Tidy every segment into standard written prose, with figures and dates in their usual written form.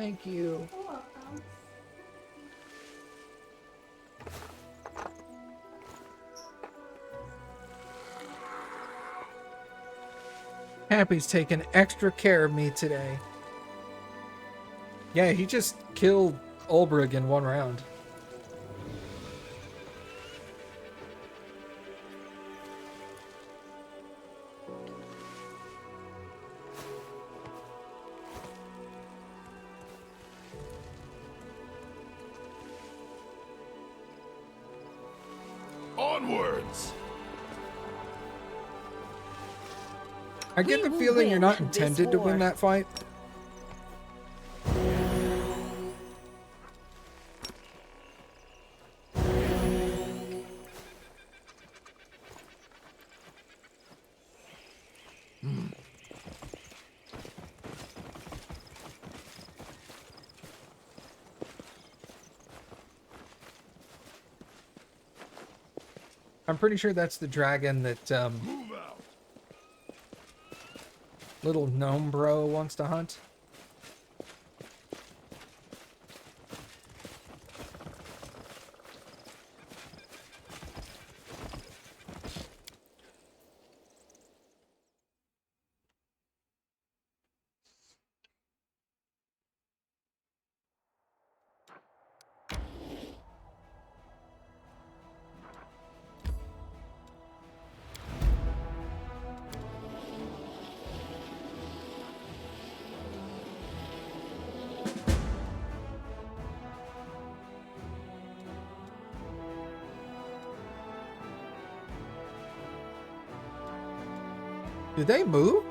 Thank you. You're welcome. Happy's taking extra care of me today. Yeah, he just killed Ulbrich in one round. Onwards! I get the feeling you're not intended to win that fight. I'm pretty sure that's the dragon that Move out! little gnome bro wants to hunt. Do they move?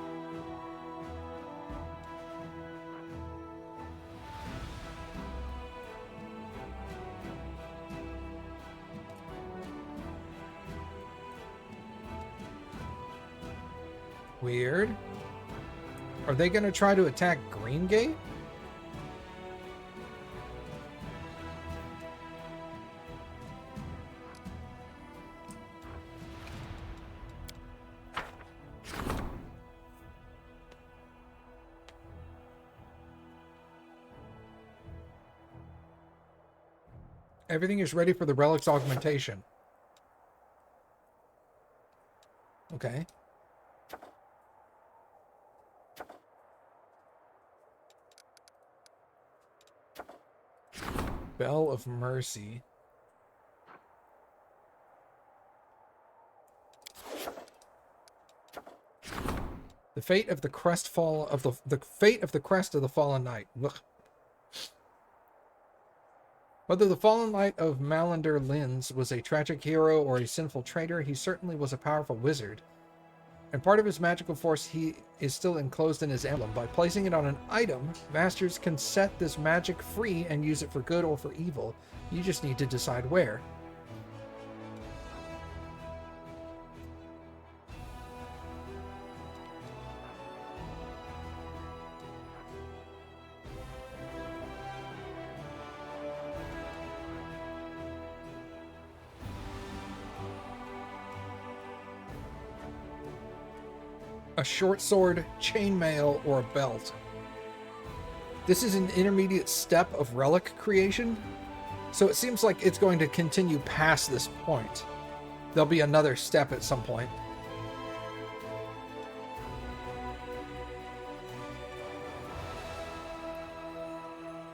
Weird. Are they going to try to attack Green Gate? Everything is ready for the relic's augmentation. Okay. Bell of Mercy. The fate of the crest of the crest of the fallen knight. Ugh. Whether the fallen knight of Malander Linz was a tragic hero or a sinful traitor, he certainly was a powerful wizard. And part of his magical force he is still enclosed in his emblem. By placing it on an item, masters can set this magic free and use it for good or for evil. You just need to decide where. A short sword, chainmail, or a belt. This is an intermediate step of relic creation, so it seems like it's going to continue past this point. There'll be another step at some point.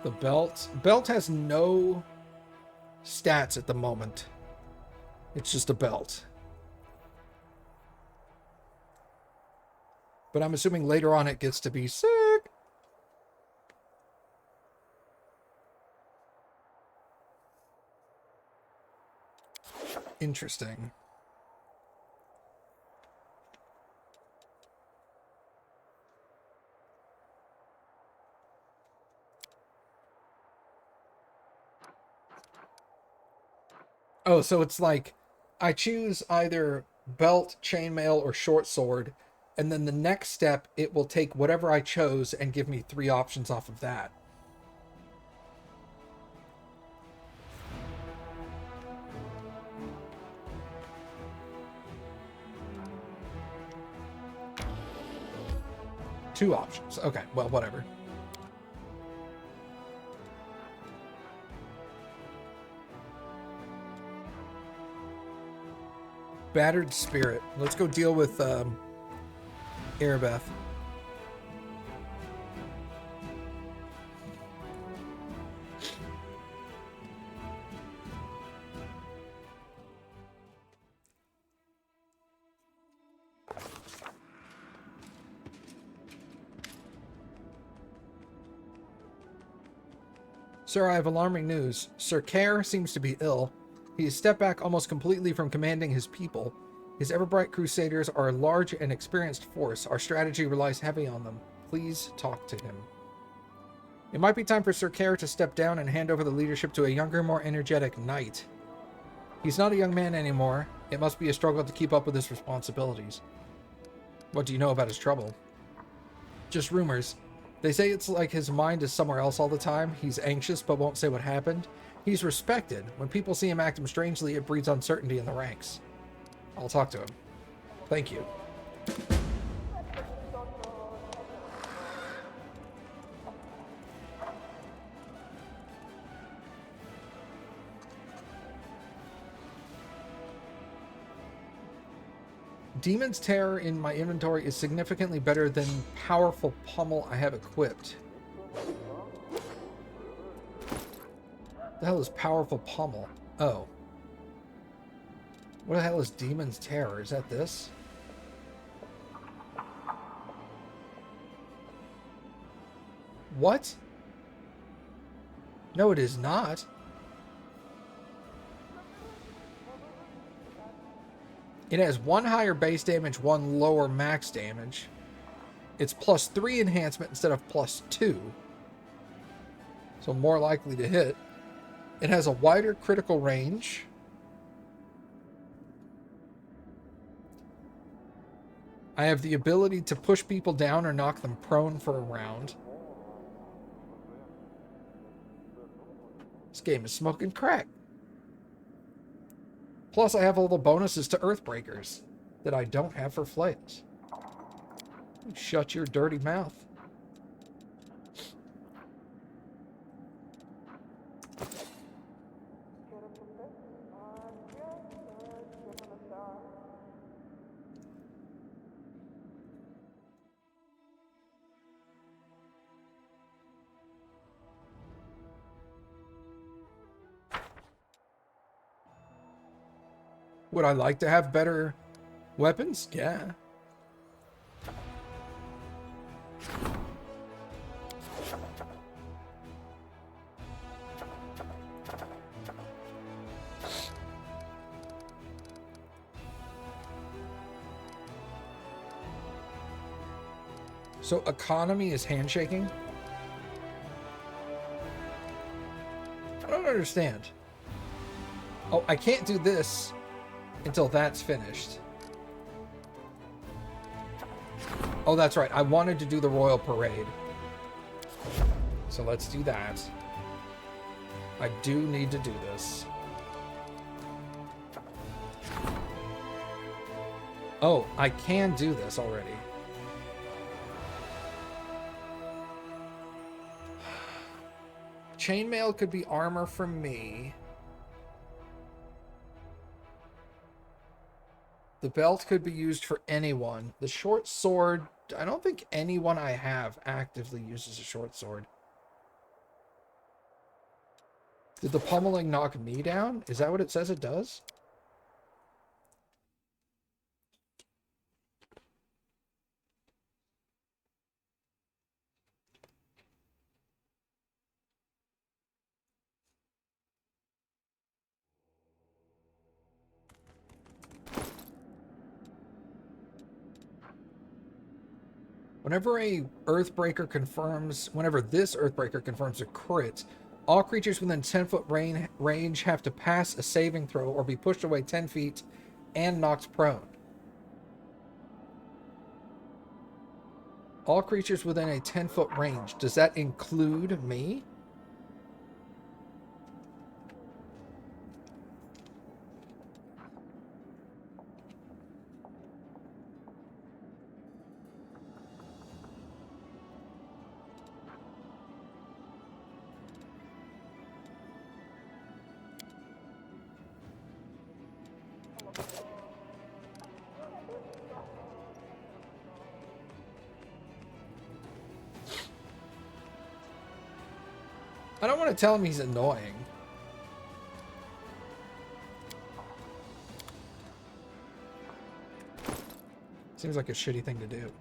The belt has no stats at the moment. It's just a belt. But I'm assuming later on it gets to be sick. Interesting. Oh, so it's like I choose either belt, chainmail, or short sword, and then the next step it will take whatever I chose and give me 3 options off of that. Two options. Okay, well, whatever. Battered Spirit. Let's go deal with Erebeth. Sir, I have alarming news. Sir Care seems to be ill. He has stepped back almost completely from commanding his people. His ever-bright crusaders are a large and experienced force. Our strategy relies heavy on them. Please talk to him. It might be time for Sir Care to step down and hand over the leadership to a younger, more energetic knight. He's not a young man anymore. It must be a struggle to keep up with his responsibilities. What do you know about his trouble? Just rumors. They say it's like his mind is somewhere else all the time. He's anxious but won't say what happened. He's respected. When people see him acting strangely, it breeds uncertainty in the ranks. I'll talk to him. Thank you. Demon's Terror in my inventory is significantly better than Powerful Pummel I have equipped. The hell is Powerful Pummel? Oh. What the hell is Demon's Terror? Is that this? What? No, it is not. It has 1 higher base damage, 1 lower max damage. It's +3 enhancement instead of +2. So more likely to hit. It has a wider critical range. I have the ability to push people down or knock them prone for a round. This game is smoking crack. Plus, I have all the bonuses to Earthbreakers that I don't have for flails. Shut your dirty mouth. Would I like to have better weapons? Yeah. So economy is handshaking? I don't understand. Oh, I can't do this until that's finished. Oh, that's right. I wanted to do the Royal Parade. So let's do that. I do need to do this. Oh, I can do this already. Chainmail could be armor for me. The belt could be used for anyone. The short sword, I don't think anyone I have actively uses a short sword. Did the pummeling knock me down? Is that what it says it does? Whenever this Earthbreaker confirms a crit, all creatures within 10-foot range have to pass a saving throw or be pushed away 10 feet and knocked prone. All creatures within a 10-foot range. Does that include me? I don't want to tell him he's annoying. Seems like a shitty thing to do.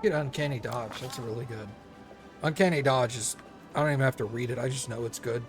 Get Uncanny Dodge. That's really good. Uncanny Dodge is... I don't even have to read it. I just know it's good.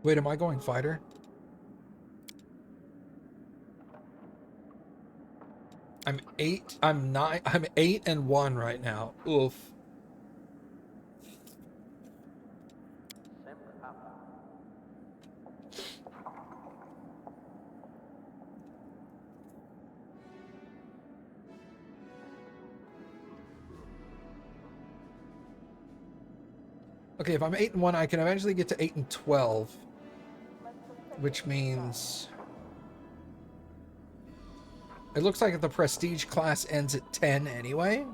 Wait, am I going fighter? I'm 8. I'm 9. I'm 8 and 1 right now. Oof. Okay, if I'm 8 and 1, I can eventually get to 8 and 12. Which means... It looks like the prestige class ends at 10 anyway.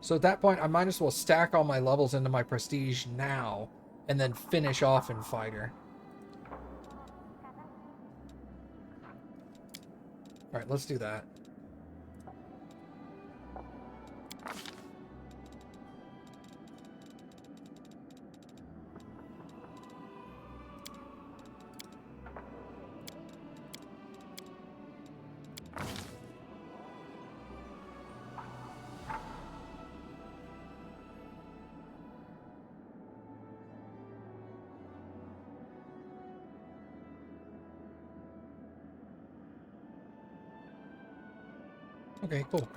So at that point, I might as well stack all my levels into my prestige now, and then finish off in fighter. Alright, let's do that. Okay, cool.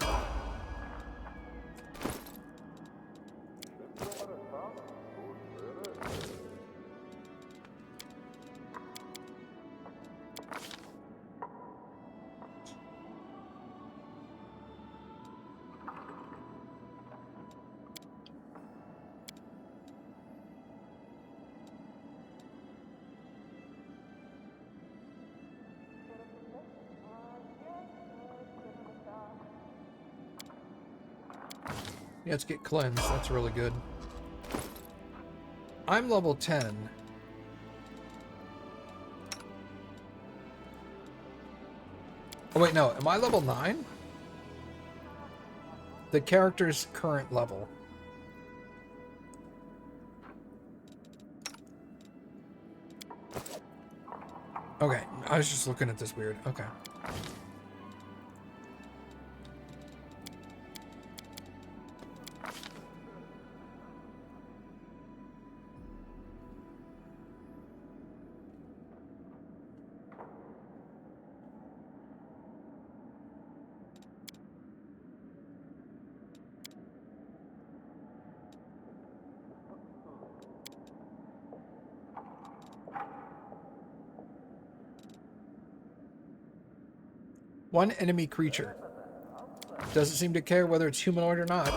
Yeah, let's get cleansed. That's really good. I'm level 10. Oh, wait, no. Am I level 9? The character's current level. Okay, I was just looking at this weird. Okay. One enemy creature. Doesn't seem to care whether it's humanoid or not.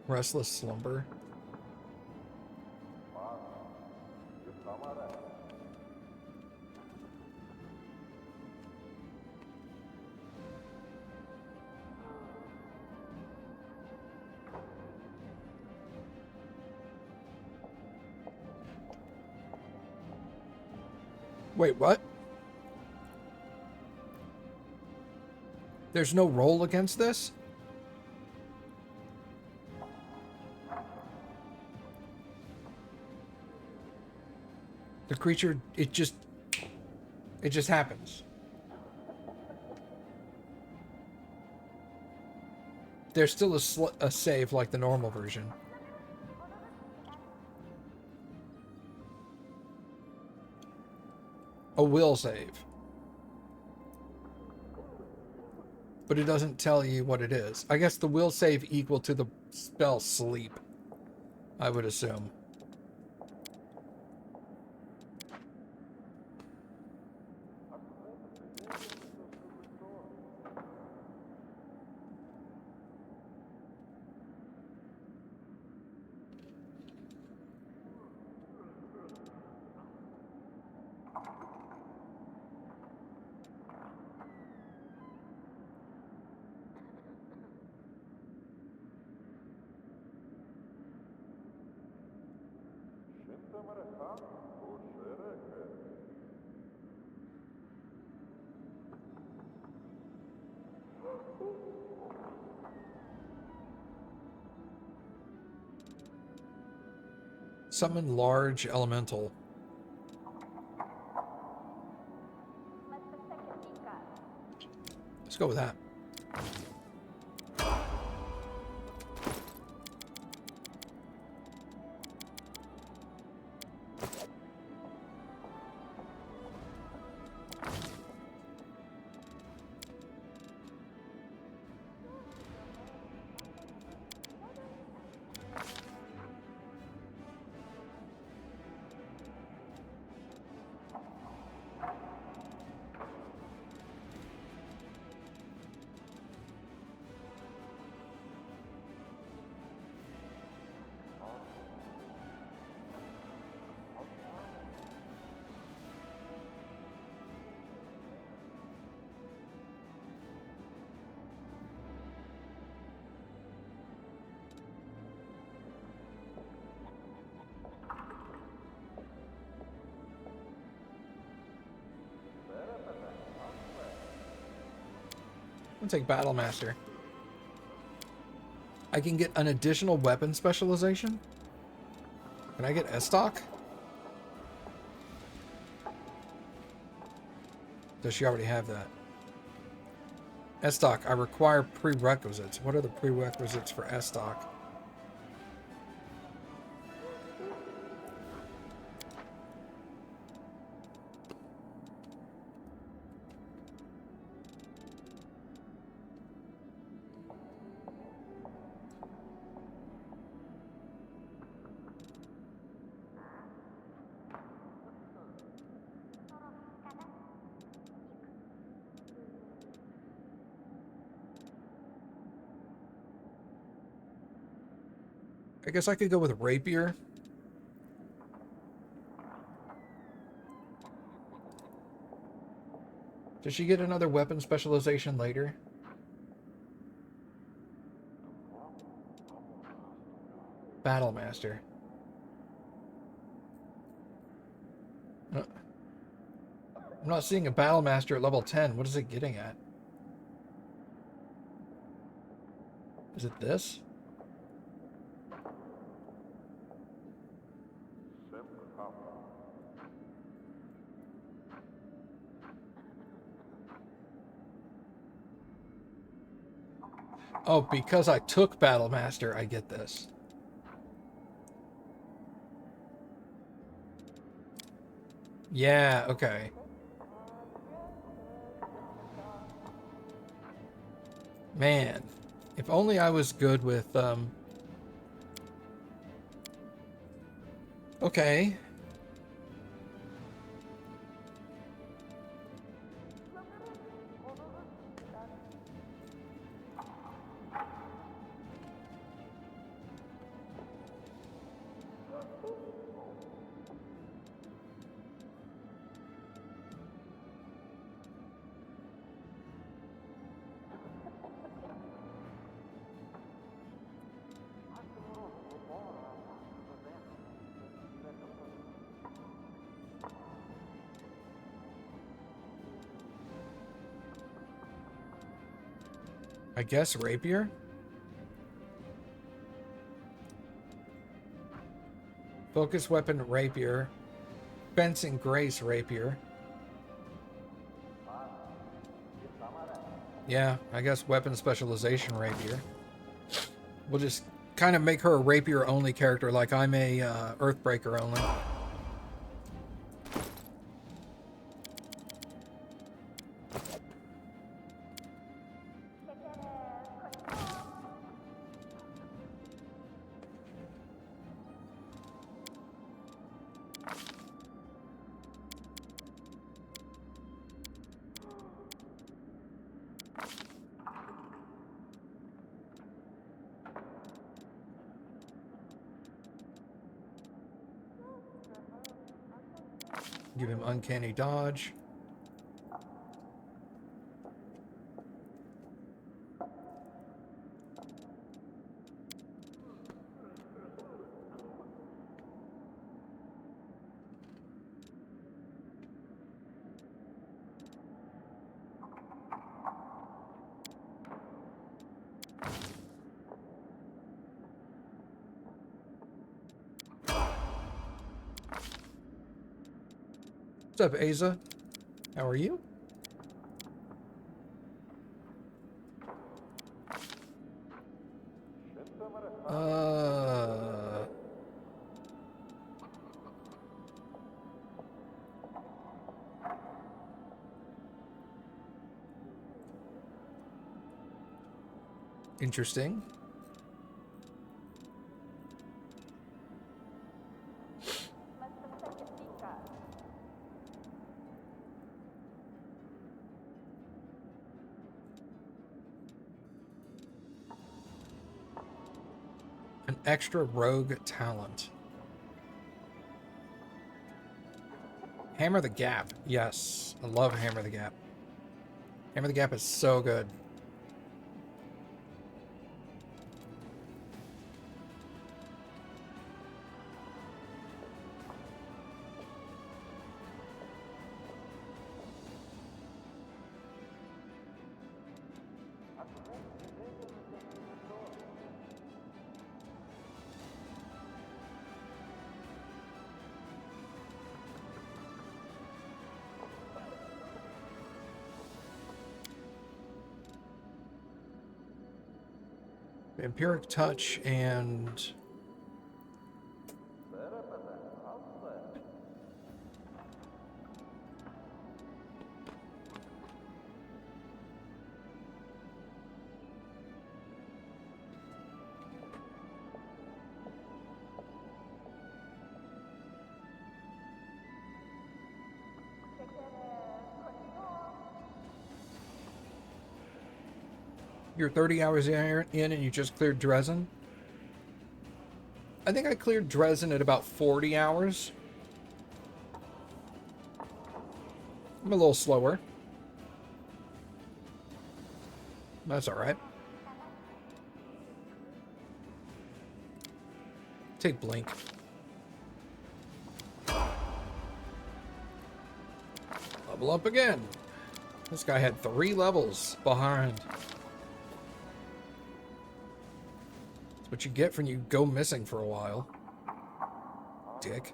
Restless slumber. Wait, what? There's no roll against this? The creature, it just happens. There's still a save like the normal version. A will save. But it doesn't tell you what it is. I guess the will save equal to the spell sleep, I would assume. Summon large elemental. Let's go with that. I'll take Battle Master. I can get an additional weapon specialization? Can I get S-Stock? Does she already have that? S-Stock, I require prerequisites. What are the prerequisites for S-Stock? I guess I could go with rapier. Does she get another weapon specialization later? Battlemaster. I'm not seeing a Battlemaster at level 10. What is it getting at? Is it this? Oh, because I took Battlemaster, I get this. Yeah, okay. Man, if only I was good with, okay. I guess rapier? Focus weapon rapier. Fencing grace rapier. Yeah, I guess weapon specialization rapier. We'll just kind of make her a rapier only character like I'm a Earthbreaker only. Give him uncanny dodge. What's up, Asa? How are you? Interesting. An extra rogue talent. Hammer the Gap. Yes. I love Hammer the Gap. Hammer the Gap is so good. Vampiric Touch and... You're 30 hours in and you just cleared Dresden? I think I cleared Dresden at about 40 hours. I'm a little slower. That's alright. Take Blink. Level up again. This guy had 3 levels behind. That's what you get when you go missing for a while. Dick.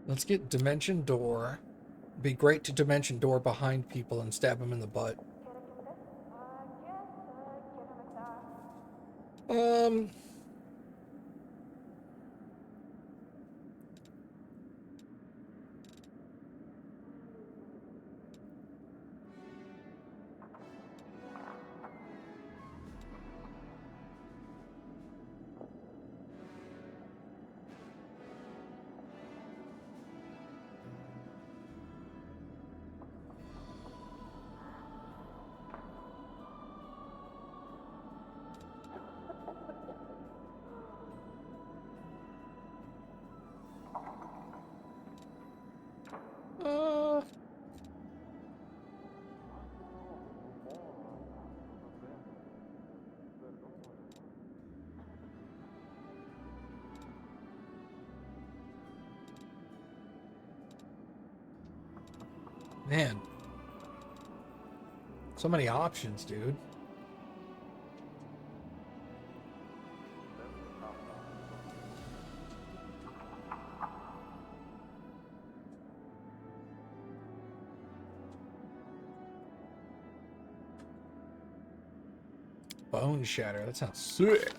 Let's get Dimension Door. Be great to Dimension Door behind people and stab them in the butt. Man. So many options, dude. Bone Shatter. That sounds sick.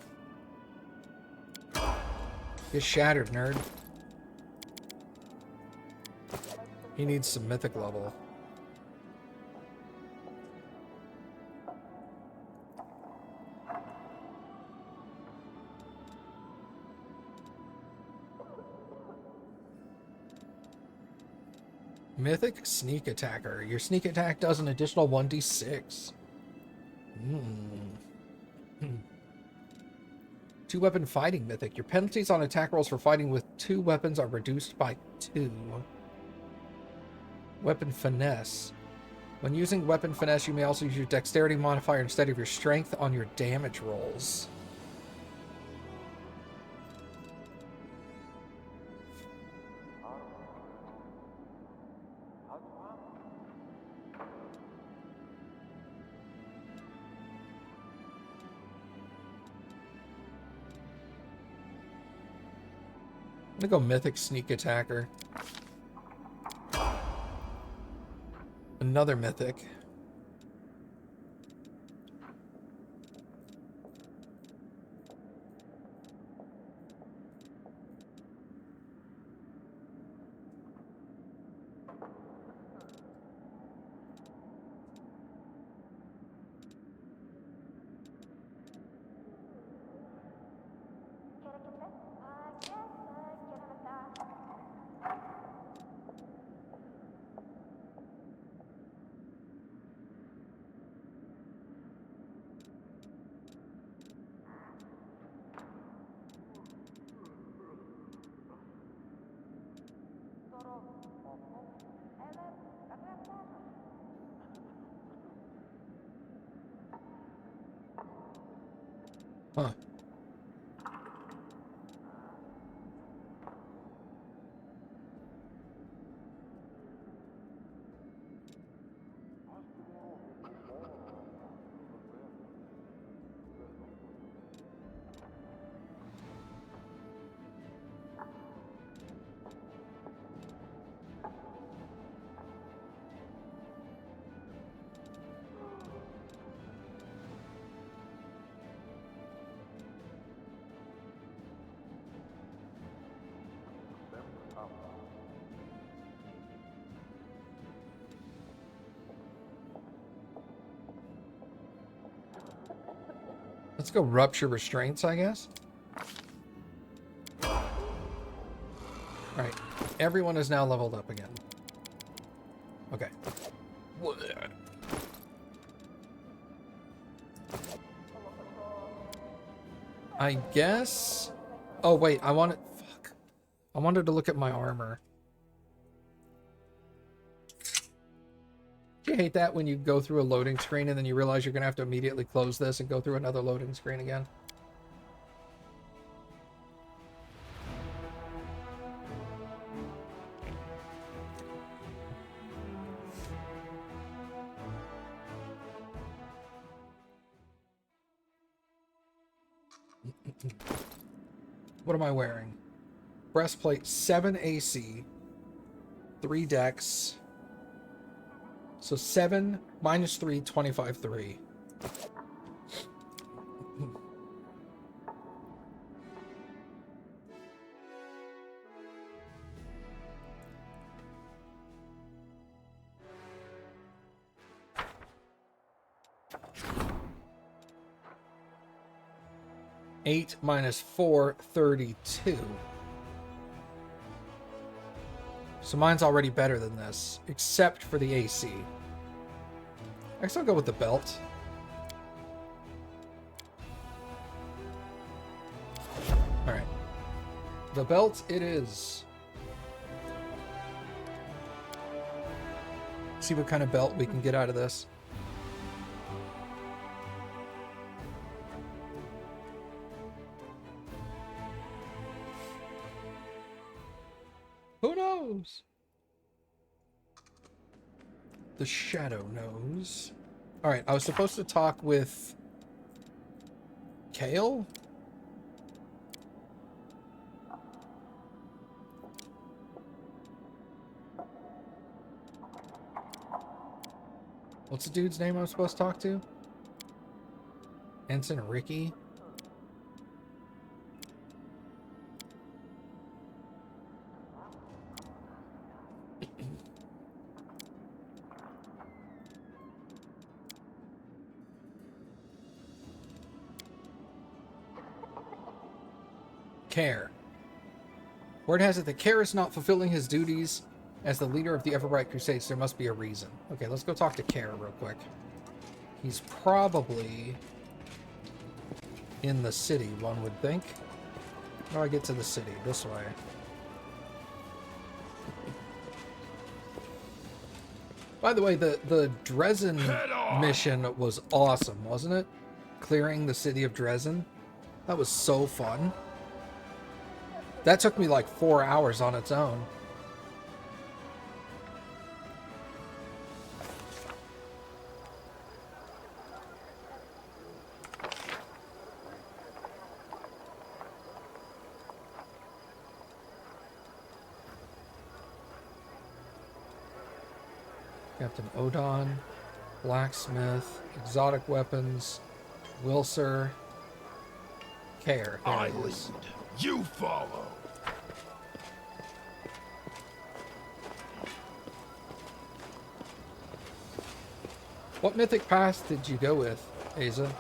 Get shattered, nerd. He needs some mythic level. Mythic Sneak Attacker. Your sneak attack does an additional 1d6. 2-weapon fighting mythic. Your penalties on attack rolls for fighting with 2 weapons are reduced by 2. Weapon Finesse. When using Weapon Finesse, you may also use your Dexterity modifier instead of your Strength on your damage rolls. I'm gonna go Mythic Sneak Attacker. Another Mythic. Huh. Let's go rupture restraints, I guess. Alright. Everyone is now leveled up again. Okay. I guess... Oh, wait. I wanted... Fuck. I wanted to look at my armor. Do you hate that when you go through a loading screen and then you realize you're going to have to immediately close this and go through another loading screen again? What am I wearing? Breastplate, 7 AC, 3 dex. So 7 minus 3, 25, 3. Eight minus 4, 32. So mine's already better than this, except for the AC. I guess I'll go with the belt. Alright. The belt it is. See what kind of belt we can get out of this. Who knows? The shadow knows. Alright, I was supposed to talk with Kale? What's the dude's name I'm supposed to talk to? Ensign Ricky? Care. Word has it that Care is not fulfilling his duties as the leader of the Everbright Crusades. There must be a reason. Okay, let's go talk to Care real quick. He's probably in the city, one would think. How do I get to the city? This way. By the way, the Dresden mission was awesome, wasn't it? Clearing the city of Dresden. That was so fun. That took me like 4 hours on its own. Captain Odon, Blacksmith, Exotic Weapons, Wilser, Care. There I it lead, is. you follow. What mythic path did you go with, Asa?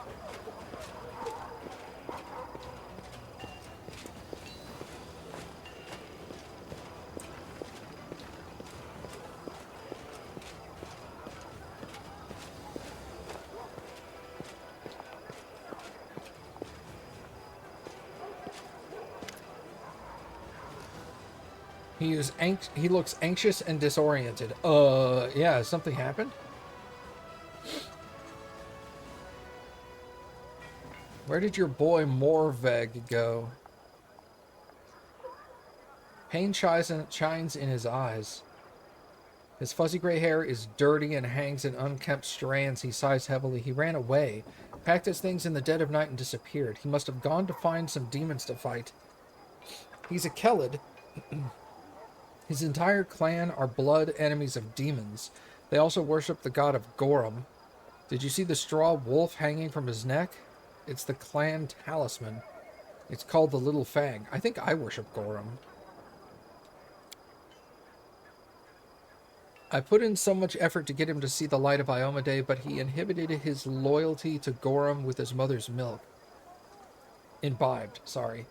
He looks anxious and disoriented. Yeah, something happened? Where did your boy Morveg go? Pain shines in his eyes. His fuzzy gray hair is dirty and hangs in unkempt strands. He sighs heavily. He ran away, packed his things in the dead of night and disappeared. He must have gone to find some demons to fight. He's a Kelid. His entire clan are blood enemies of demons. They also worship the god of Gorum. Did you see the straw wolf hanging from his neck? It's the clan talisman. It's called the Little Fang. I think I worship Gorum. I put in so much effort to get him to see the light of Iomedae, but he inhibited his loyalty to Gorum with his mother's milk. Imbibed, sorry.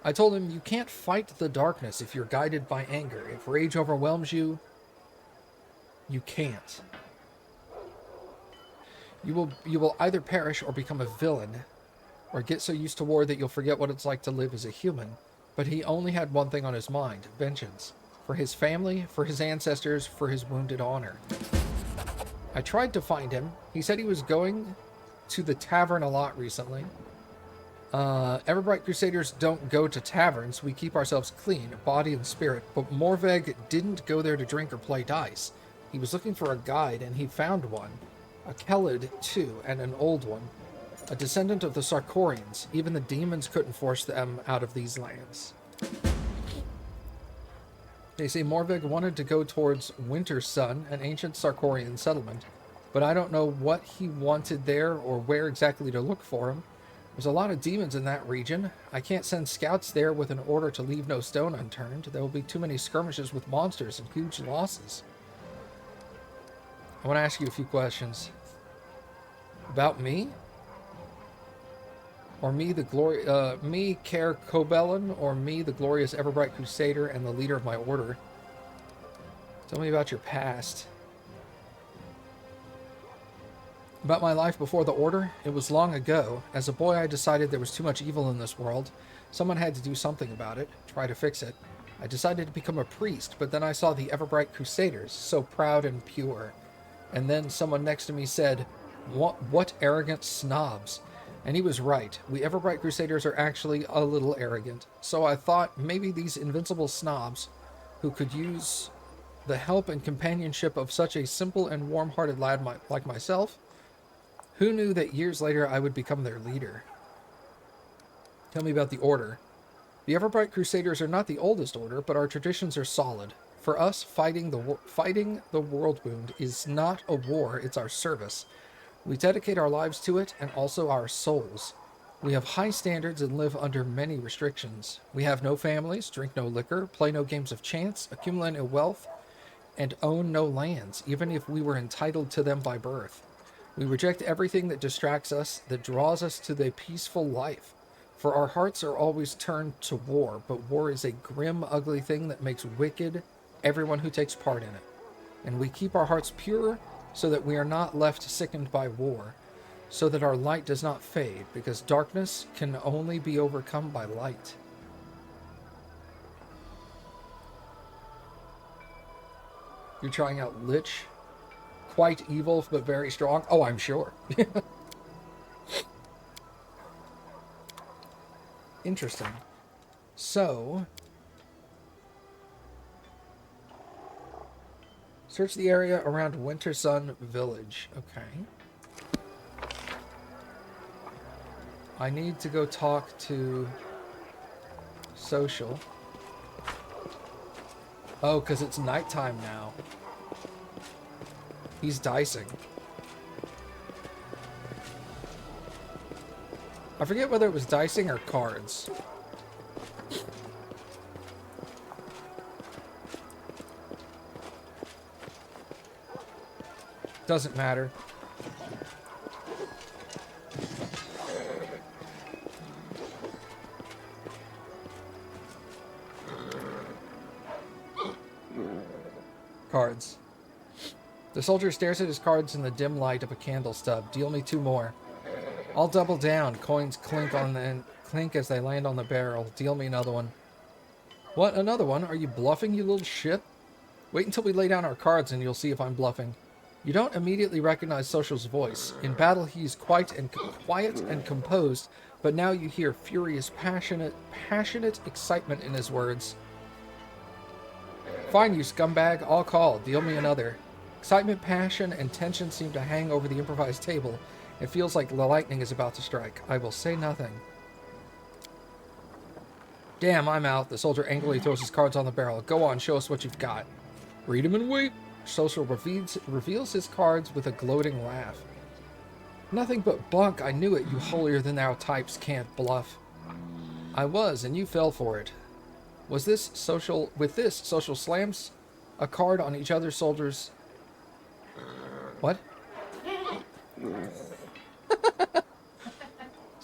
I told him, you can't fight the darkness if you're guided by anger. If rage overwhelms you, you can't. You will either perish or become a villain, or get so used to war that you'll forget what it's like to live as a human. But he only had one thing on his mind, vengeance. For his family, for his ancestors, for his wounded honor. I tried to find him. He said he was going to the tavern a lot recently. Everbright Crusaders don't go to taverns. We keep ourselves clean, body and spirit. But Morveg didn't go there to drink or play dice. He was looking for a guide, and he found one. A Kelid, too, and an old one. A descendant of the Sarkorians. Even the demons couldn't force them out of these lands. They say Morveg wanted to go towards Winter Sun, an ancient Sarkorian settlement. But I don't know what he wanted there or where exactly to look for him. There's a lot of demons in that region. I can't send scouts there with an order to leave no stone unturned. There will be too many skirmishes with monsters and huge losses. I want to ask you a few questions. About me? Or me, me, Care Cobellin, or me, the glorious Everbright Crusader and the leader of my order? Tell me about your past. About my life before the Order, it was long ago. As a boy, I decided there was too much evil in this world. Someone had to do something about it, try to fix it. I decided to become a priest, but then I saw the Everbright Crusaders, so proud and pure. And then someone next to me said, what arrogant snobs. And he was right. We Everbright Crusaders are actually a little arrogant. So I thought maybe these invincible snobs, who could use the help and companionship of such a simple and warm-hearted lad like myself, who knew that years later I would become their leader? Tell me about the Order. The Everbright Crusaders are not the oldest order, but our traditions are solid. For us, fighting the world wound is not a war, it's our service. We dedicate our lives to it, and also our souls. We have high standards and live under many restrictions. We have no families, drink no liquor, play no games of chance, accumulate no wealth, and own no lands, even if we were entitled to them by birth. We reject everything that distracts us, that draws us to the peaceful life. For our hearts are always turned to war, but war is a grim, ugly thing that makes wicked everyone who takes part in it. And we keep our hearts pure so that we are not left sickened by war, so that our light does not fade, because darkness can only be overcome by light. You're trying out Lich? Quite evil, but very strong? Oh, I'm sure. Interesting. So, search the area around Winter Sun Village. Okay. I need to go talk to Social. Oh, because it's nighttime now. He's dicing. I forget whether it was dicing or cards. Doesn't matter. Cards. The soldier stares at his cards in the dim light of a candle stub. Deal me 2 more. I'll double down. Coins clink as they land on the barrel. Deal me another one. What, another one? Are you bluffing, you little shit? Wait until we lay down our cards and you'll see if I'm bluffing. You don't immediately recognize Social's voice. In battle, he's quiet and composed, but now you hear furious, passionate excitement in his words. Fine, you scumbag. I'll call. Deal me another. Excitement, passion, and tension seem to hang over the improvised table. It feels like the lightning is about to strike. I will say nothing. Damn, I'm out. The soldier angrily throws his cards on the barrel. Go on, show us what you've got. Read 'em and wait. Social reveals his cards with a gloating laugh. Nothing but bunk. I knew it. You holier-than-thou types can't bluff. I was, and you fell for it. With this, Social slams a card on each other's soldiers. What?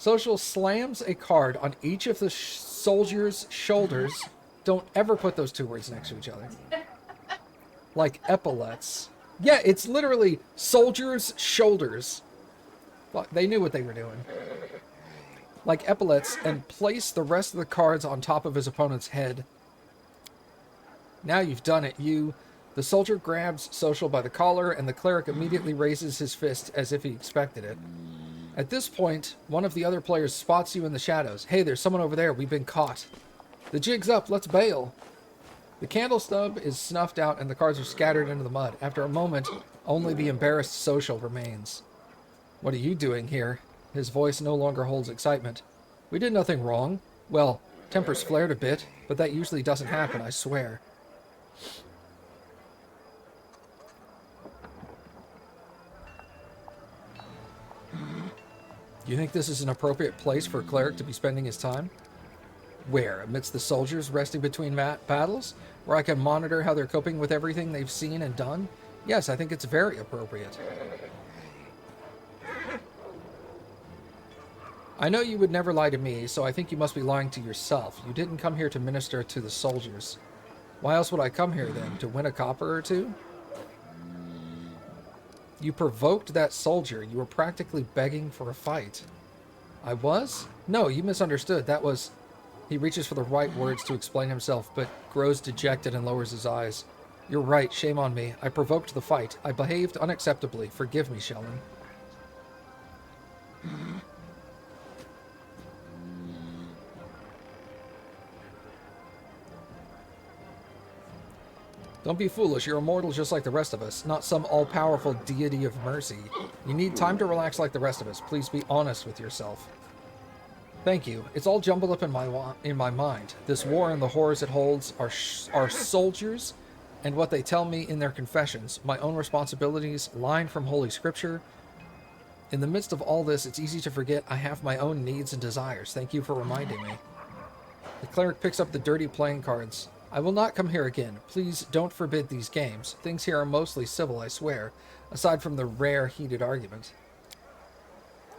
Social slams a card on each of the soldier's shoulders. Don't ever put those two words next to each other. Like epaulets. Yeah, it's literally soldier's shoulders. Well, they knew what they were doing. Like epaulets, and place the rest of the cards on top of his opponent's head. Now you've done it. The soldier grabs Social by the collar, and the cleric immediately raises his fist as if he expected it. At this point, one of the other players spots you in the shadows. Hey, there's someone over there. We've been caught. The jig's up. Let's bail. The candle stub is snuffed out, and the cards are scattered into the mud. After a moment, only the embarrassed Social remains. What are you doing here? His voice no longer holds excitement. We did nothing wrong. Well, tempers flared a bit, but that usually doesn't happen, I swear. You think this is an appropriate place for a cleric to be spending his time? Where? Amidst the soldiers resting between battles? Where I can monitor how they're coping with everything they've seen and done? Yes, I think it's very appropriate. I know you would never lie to me, so I think you must be lying to yourself. You didn't come here to minister to the soldiers. Why else would I come here, then? To win a copper or two? You provoked that soldier. You were practically begging for a fight. I was? No, you misunderstood. That was... He reaches for the right words to explain himself, but grows dejected and lowers his eyes. You're right. Shame on me. I provoked the fight. I behaved unacceptably. Forgive me, Sheldon. Don't be foolish. You're immortal just like the rest of us, not some all-powerful deity of mercy. You need time to relax like the rest of us. Please be honest with yourself. Thank you. It's all jumbled up in my mind. This war and the horrors it holds are soldiers and what they tell me in their confessions, my own responsibilities, line from Holy Scripture. In the midst of all this, it's easy to forget I have my own needs and desires. Thank you for reminding me. The cleric picks up the dirty playing cards. I will not come here again. Please don't forbid these games. Things here are mostly civil, I swear, aside from the rare heated argument.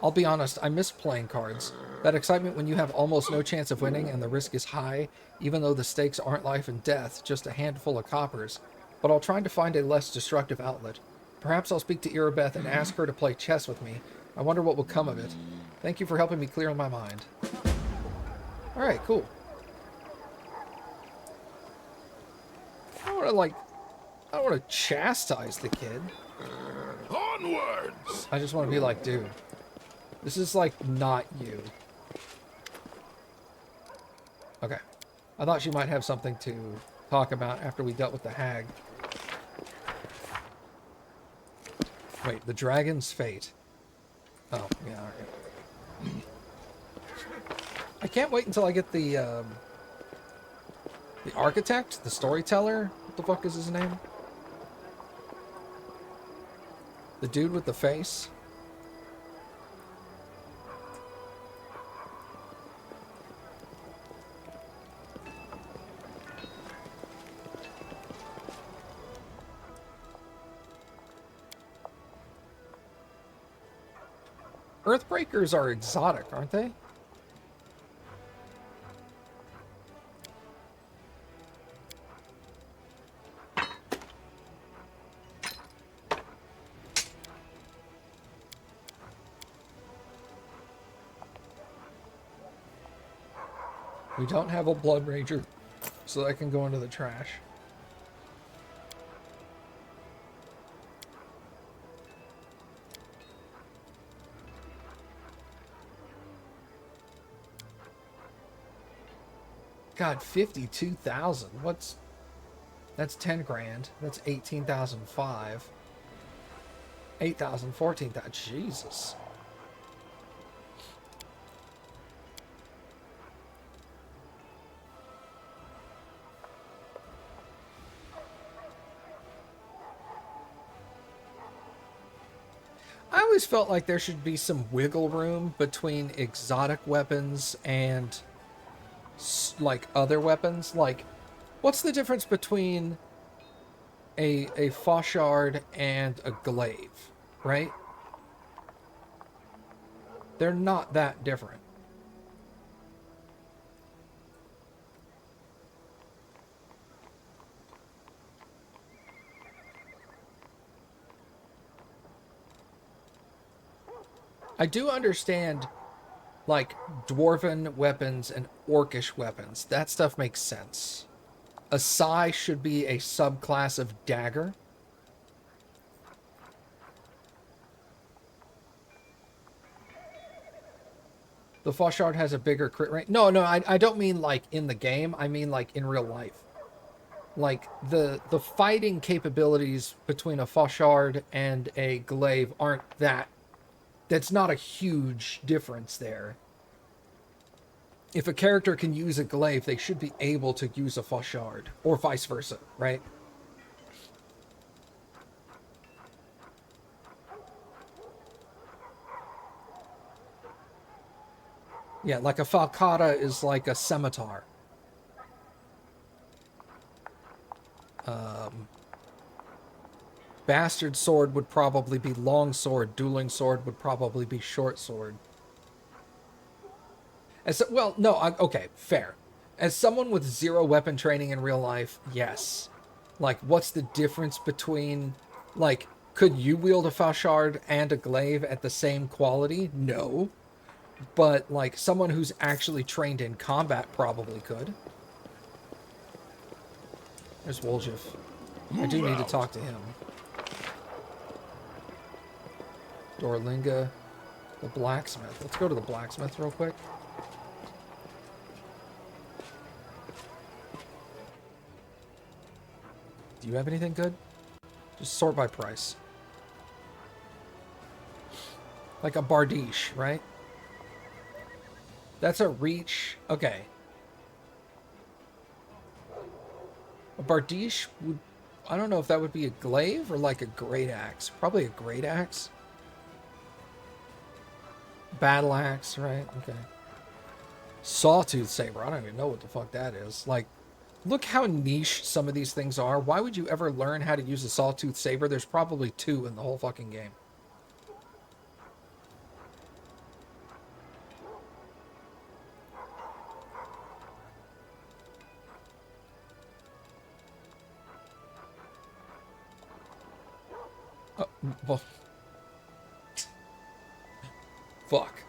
I'll be honest, I miss playing cards. That excitement when you have almost no chance of winning and the risk is high, even though the stakes aren't life and death, just a handful of coppers. But I'll try to find a less destructive outlet. Perhaps I'll speak to Irabeth and ask her to play chess with me. I wonder what will come of it. Thank you for helping me clear my mind. Alright, cool. I don't want to chastise the kid. Onwards! I just want to be like, dude, this is like not you. Okay. I thought she might have something to talk about after we dealt with the hag. Wait, the dragon's fate. Oh, yeah, alright. I can't wait until I get the architect, the storyteller. What the fuck is his name? The dude with the face. Earthbreakers are exotic, aren't they? We don't have a Blood Ranger, so that can go into the trash. God, 52,000. That's 10 grand. That's 18,005. 8,000, 14,000. Jesus. I always felt like there should be some wiggle room between exotic weapons and like other weapons. Like, what's the difference between a fauchard and a glaive, right? They're not that different. I do understand, like, dwarven weapons and orcish weapons. That stuff makes sense. A sai should be a subclass of dagger. The Fauchard has a bigger crit rate. No, I don't mean like in the game. I mean like in real life. Like the fighting capabilities between a Fauchard and a glaive aren't that. That's not a huge difference there. If a character can use a glaive, they should be able to use a Fauchard, or vice versa, right? Yeah, like a falcata is like a scimitar. Bastard sword would probably be long sword. Dueling sword would probably be short sword. Well, no, okay, fair. As someone with zero weapon training in real life, yes. Like, what's the difference between, like, could you wield a Fauchard and a glaive at the same quality? No. But, like, someone who's actually trained in combat probably could. There's Woljif. I do need to talk to him. Dorlinga, the blacksmith. Let's go to the blacksmith real quick. Do you have anything good? Just sort by price. Like a Bardiche, right? That's a reach. Okay. A Bardiche would... I don't know if that would be a glaive or like a great axe. Probably a great axe. Battle axe, right? Okay. Sawtooth saber. I don't even know what the fuck that is. Like, look how niche some of these things are. Why would you ever learn how to use a sawtooth saber? There's probably 2 in the whole fucking game. Well, fuck.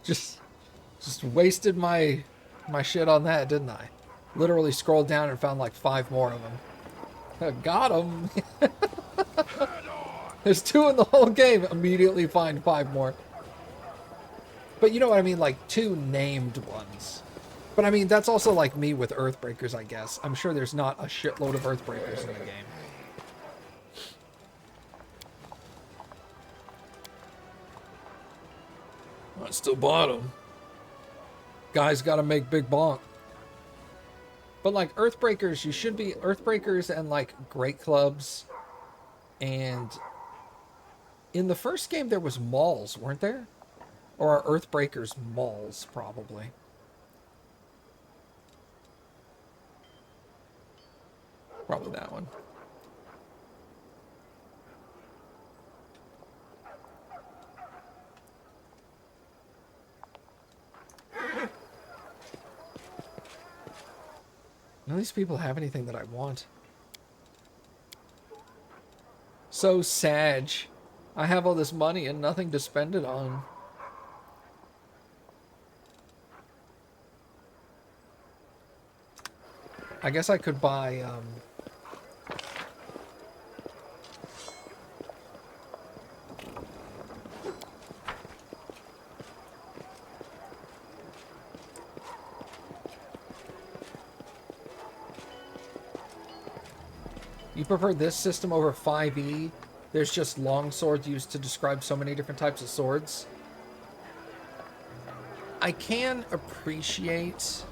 just wasted my shit on that, didn't I? Literally scrolled down and found like 5 more of them. Got them. There's 2 in the whole game. Immediately find 5 more. But you know what I mean? Like 2 named ones. But I mean, that's also like me with Earthbreakers, I guess. I'm sure there's not a shitload of Earthbreakers in the game. I still bought them. Guys gotta make big bonk. But like Earthbreakers, you should be Earthbreakers and like Great Clubs. And in the first game there was mauls, weren't there? Or are Earthbreakers mauls, probably. Probably that one. None of these people have anything that I want. So sad. I have all this money and nothing to spend it on. I guess I could buy, You prefer this system over 5e? There's just long swords used to describe so many different types of swords. I can appreciate,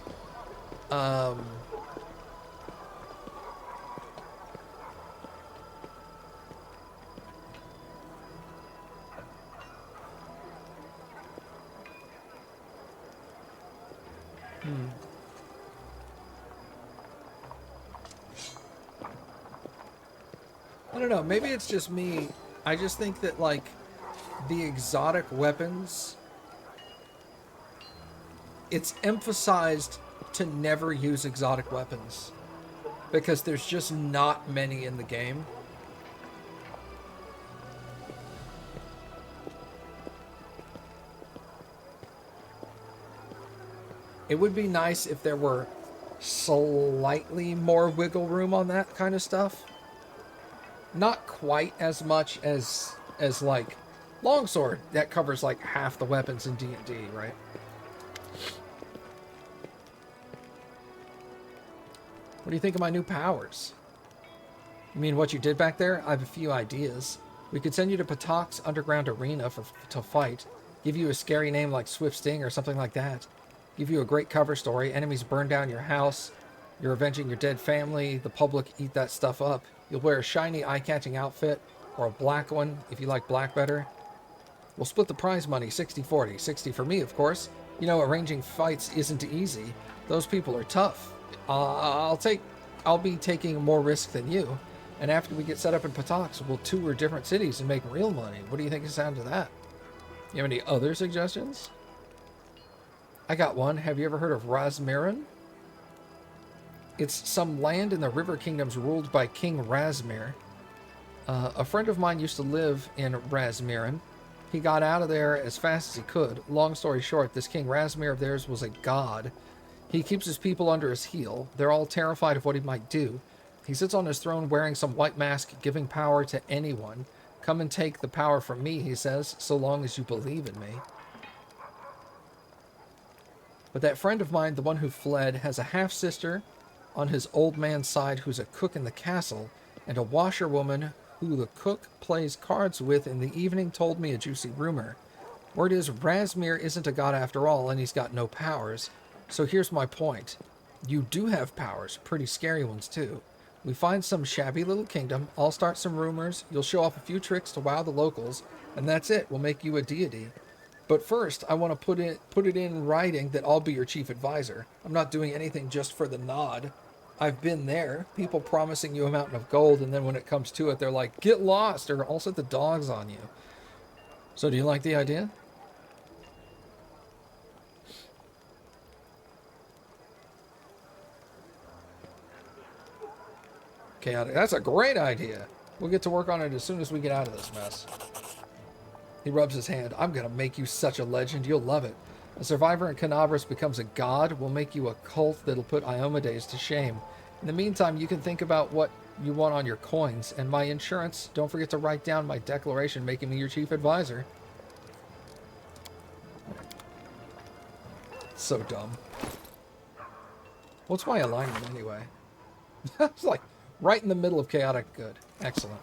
I don't know, maybe it's just me. I just think that, like, the exotic weapons, it's emphasized to never use exotic weapons because there's just not many in the game. It would be nice if there were slightly more wiggle room on that kind of stuff. Not quite as much as like longsword that covers like half the weapons in D&D, right? What do you think of my new powers? You mean what you did back there? I have a few ideas. We could send you to Patak's underground arena to fight. Give you a scary name like Swift Sting or something like that. Give you a great cover story. Enemies burn down your house. You're avenging your dead family. The public eat that stuff up. You'll wear a shiny, eye-catching outfit, or a black one, if you like black better. We'll split the prize money 60-40. 60 for me, of course. You know, arranging fights isn't easy. Those people are tough. I'll be taking more risk than you. And after we get set up in Patak's, we'll tour different cities and make real money. What do you think of the sound of that? You have any other suggestions? I got one. Have you ever heard of Razmirin? It's some land in the River Kingdoms ruled by King Razmir. A friend of mine used to live in Razmirin. He got out of there as fast as he could. Long story short, this King Razmir of theirs was a god. He keeps his people under his heel. They're all terrified of what he might do. He sits on his throne wearing some white mask, giving power to anyone. Come and take the power from me, he says, so long as you believe in me. But that friend of mine, the one who fled, has a half-sister on his old man's side who's a cook in the castle, and a washerwoman who the cook plays cards with in the evening told me a juicy rumor. Word is Razmir isn't a god after all, and he's got no powers. So here's my point. You do have powers, pretty scary ones too. We find some shabby little kingdom, I'll start some rumors, you'll show off a few tricks to wow the locals, and that's it, we'll make you a deity. But first, I want to put it in writing that I'll be your chief advisor. I'm not doing anything just for the nod. I've been there, people promising you a mountain of gold, and then when it comes to it, they're like, get lost, or I'll set the dogs on you. So do you like the idea? Chaotic. That's a great idea. We'll get to work on it as soon as we get out of this mess. He rubs his hand. I'm going to make you such a legend. You'll love it. A survivor in Canabras becomes a god. We'll make you a cult that'll put Iomedes to shame. In the meantime, you can think about what you want on your coins. And my insurance, don't forget to write down my declaration making me your chief advisor. So dumb. What's my alignment anyway? It's like right in the middle of chaotic good. Excellent.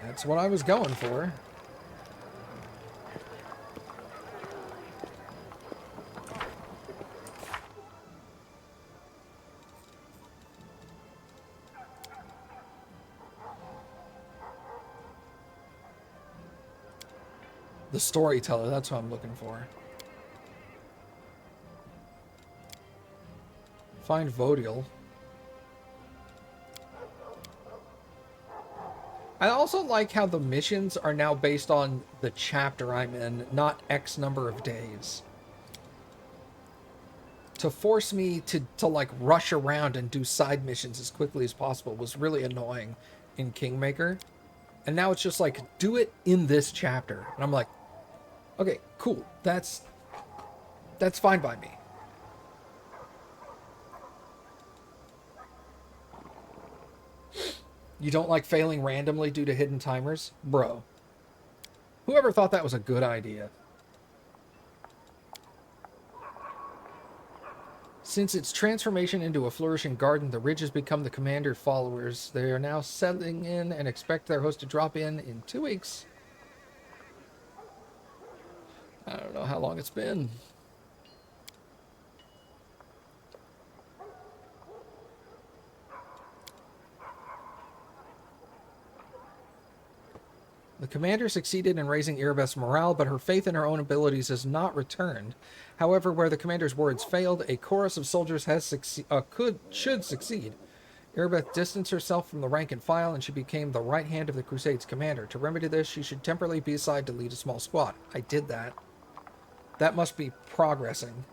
That's what I was going for. The storyteller, that's what I'm looking for. Find Vodiel. I also like how the missions are now based on the chapter I'm in, not X number of days. To force me to like rush around and do side missions as quickly as possible was really annoying in Kingmaker. And now it's just like, do it in this chapter. And I'm like, okay, cool. That's fine by me. You don't like failing randomly due to hidden timers? Bro. Whoever thought that was a good idea? Since its transformation into a flourishing garden, the Ridge has become the Commander followers. They are now settling in and expect their host to drop in 2 weeks. I don't know how long it's been. The commander succeeded in raising Erebeth's morale, but her faith in her own abilities has not returned. However, where the commander's words failed, a chorus of soldiers should succeed. Erebeth distanced herself from the rank and file, and she became the right hand of the Crusade's commander. To remedy this, she should temporarily be assigned to lead a small squad. I did that. That must be progressing.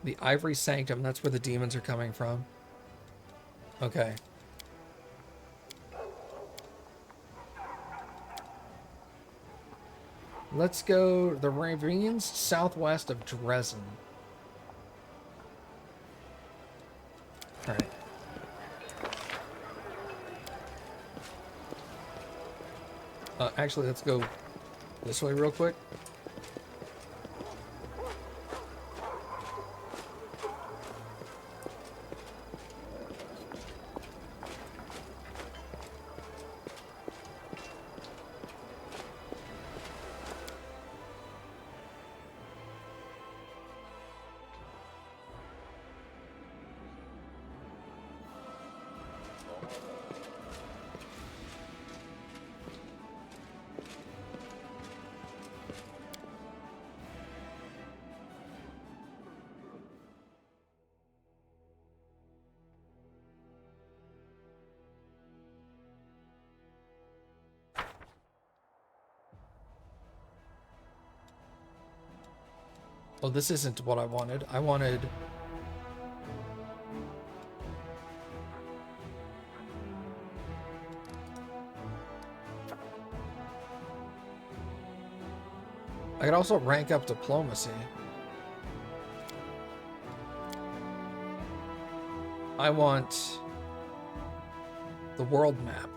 The Ivory Sanctum, that's where the demons are coming from. Okay. Let's go the ravines southwest of Dresden. Alright. Actually, let's go this way real quick. Oh, this isn't what I wanted. I wanted... I could also rank up diplomacy. I want the world map.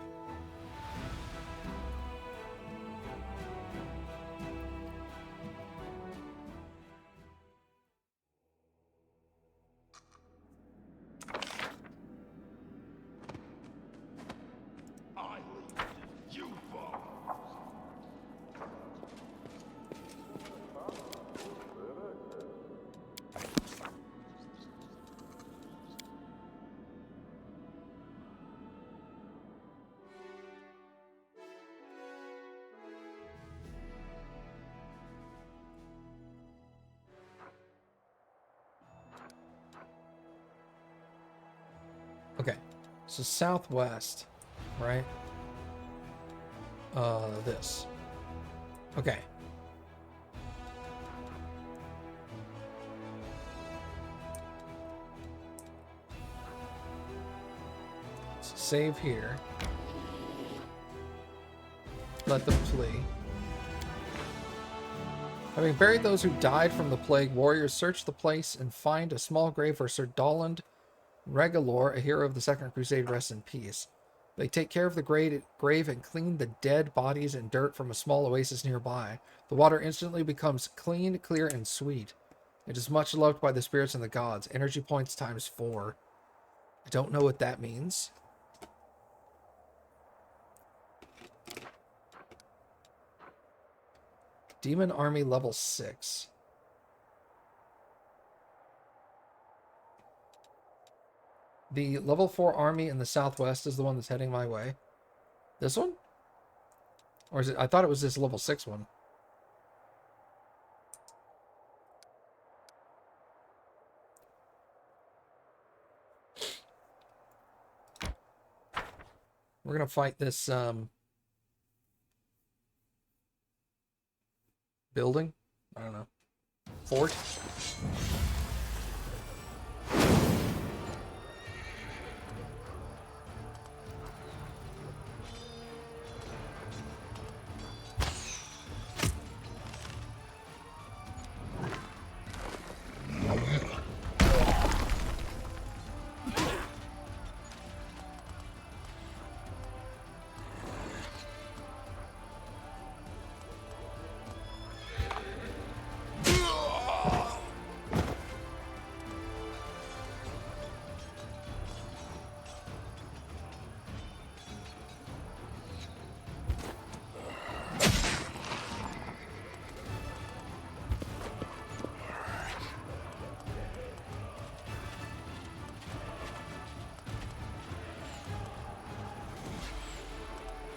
Okay, so southwest, right? This. Okay. So save here. Let them flee. Having buried those who died from the plague, warriors search the place and find a small grave where Sir Doland Regalor, a hero of the Second Crusade, rests in peace. They take care of the grave and clean the dead bodies and dirt from a small oasis nearby. The water instantly becomes clean, clear, and sweet. It is much loved by the spirits and the gods. Energy points ×4. I don't know what that means. Demon Army level 6. The level 4 army in the southwest is the one that's heading my way. This one? Or is it? I thought it was this level 6 one. We're going to fight this building. I don't know. Fort.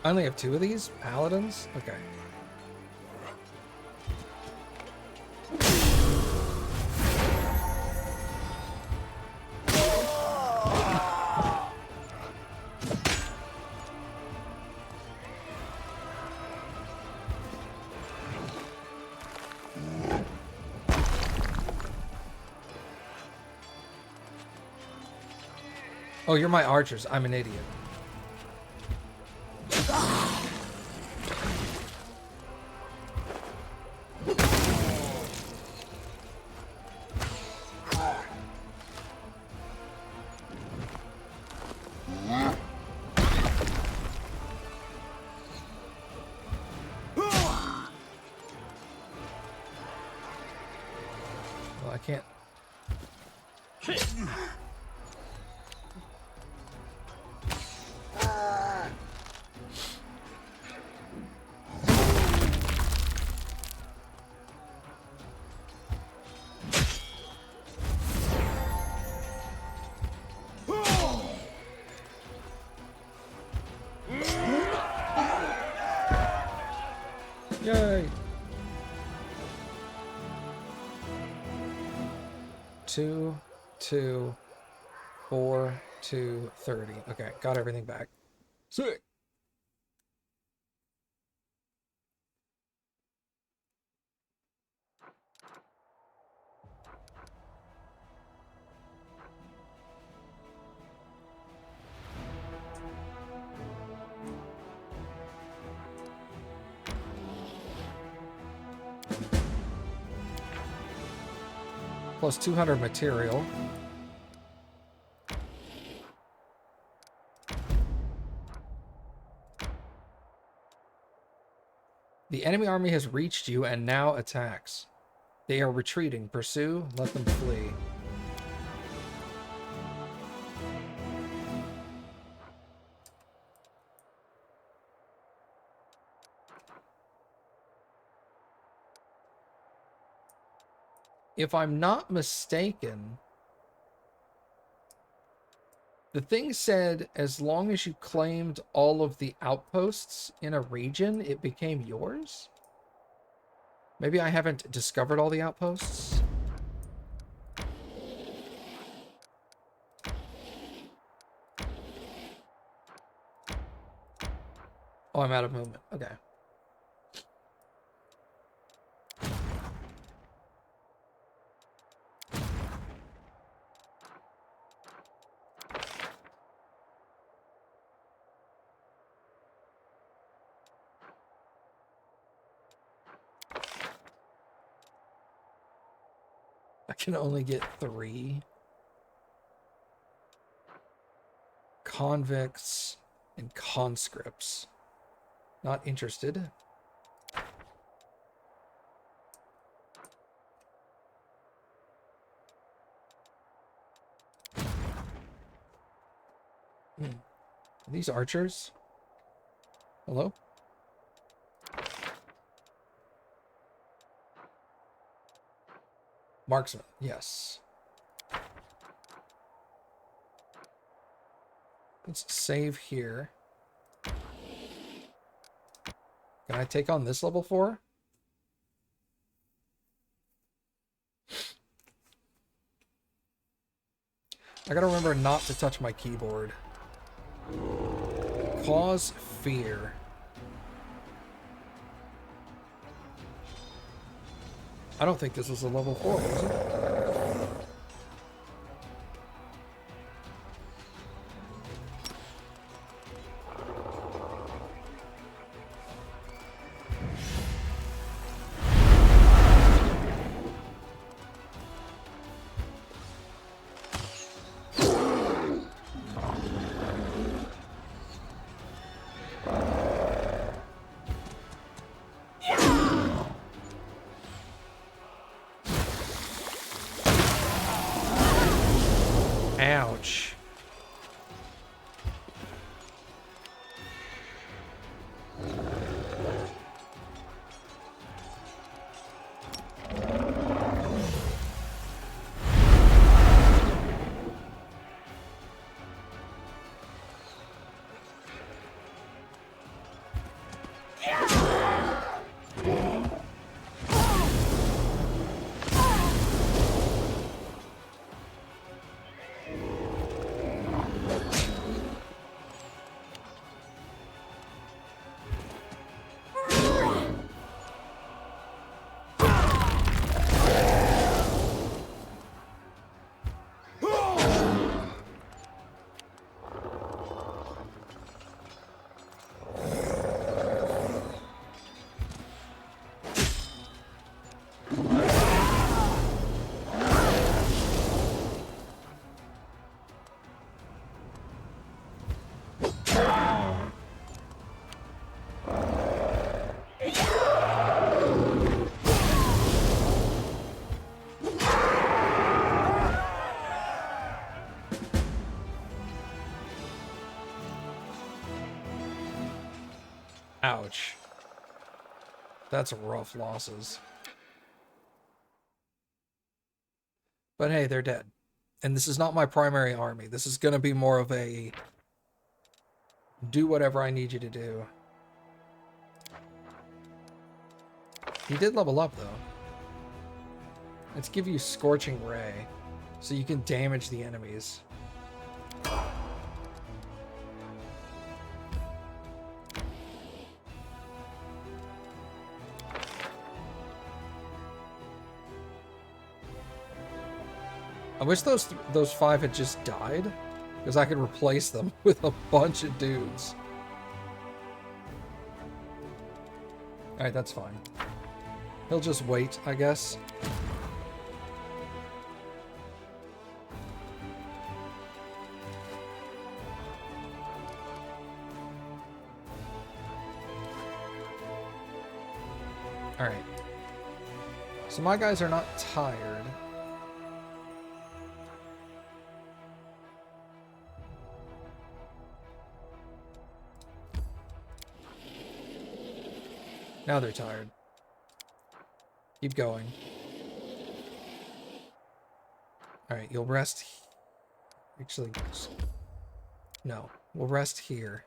I only have 2 of these paladins. Okay. Oh, you're my archers. I'm an idiot. Well, I can't. Yay! 2, 2, 4, 2, 30. Okay, got everything back. Sick! Plus 200 material. The enemy army has reached you and now attacks. They are retreating. Pursue. Let them flee. If I'm not mistaken, the thing said as long as you claimed all of the outposts in a region, it became yours? Maybe I haven't discovered all the outposts? Oh, I'm out of movement. Okay. I can only get 3. Convicts and conscripts. Not interested. Are these archers? Hello? Marksman, yes. Let's save here. Can I take on this level 4? I gotta remember not to touch my keyboard. Cause fear. I don't think this was a level 4, was it? Ouch. That's rough losses. But hey, they're dead. And this is not my primary army. This is going to be more of a do whatever I need you to do. He did level up, though. Let's give you Scorching Ray, so you can damage the enemies. I wish those 5 had just died, because I could replace them with a bunch of dudes. Alright, that's fine. He'll just wait, I guess. Alright. So my guys are not tired. Now they're tired. Keep going. Alright, you'll rest. Actually, no. We'll rest here.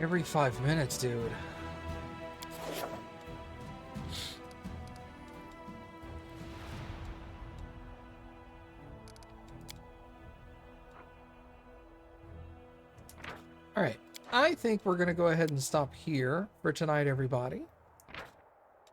Every 5 minutes, dude. Alright, I think we're going to go ahead and stop here for tonight, everybody.